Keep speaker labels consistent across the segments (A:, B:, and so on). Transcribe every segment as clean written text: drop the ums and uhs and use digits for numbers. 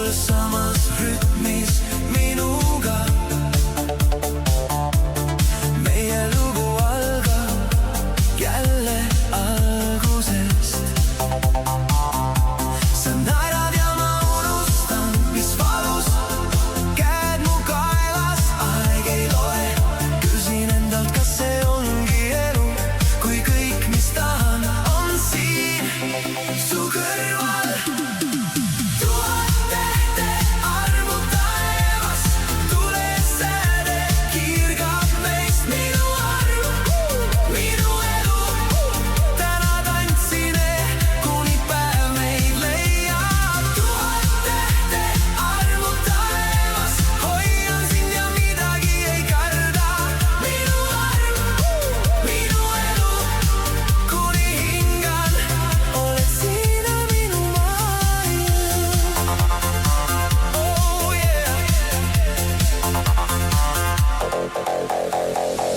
A: olles samas rütmis minuga. Meie lugu algab jälle algusest. Sa naerad ja ma unustan, mis valus. Käed mu kaelas, aeg ei loe. Küsin endalt, kas see ongi elu, kui kõik, mis tahan, on siin su kõrval. Tuhat tähte arvu taevas, tulesääde kirgab meist minu arv, minu elu. Täna tantsime, kuni päev meid leiab. Tuhat tähte arvu taevas, hoian sind ja midagi ei karda. Minu arv, minu elu, kuni hingan, oled sina minu maailm. Oh yeah.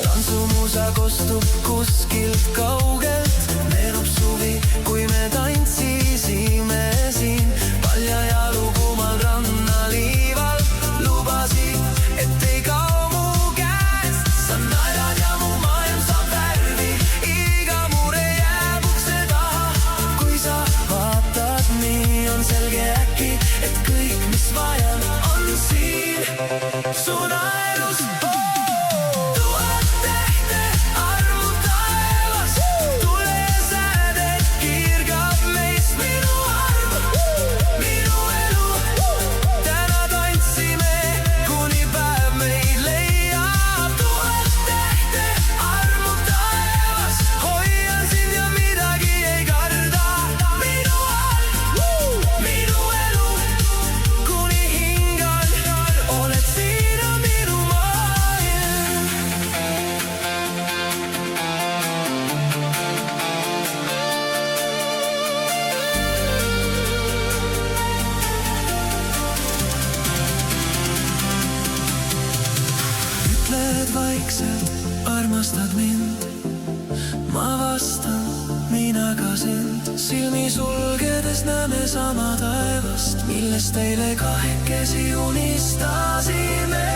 A: Tantsumuusa kostub kuskilt kaugelt. Meenub suvi, kui me tantsisime siin paljajalu kuumal rannaliival. Lubasid, et ei kao mu käest. Sa naerad ja mu maailm saab värvi. Iga mure jääb ukse taha. Kui sa vaatad nii, on selge äkki, et kõik, mis vajan, on siin su naerus. Tuhat tähte arvu taevas, tulesääde kirgab meist minu arv, minu elu. Täna tantsime, kuni päev meid leiab. Tuhat tähte arvu taevas, hoian sind ja midagi ei karda. Minu arv, minu elu, kuni hingan, oled sina minu maailm. Ütled vaikselt, armastad mind. Ma vastan, mina ka sind. Silmi sulgedes näeme sama taevast, millest eile kahekesi unistasime.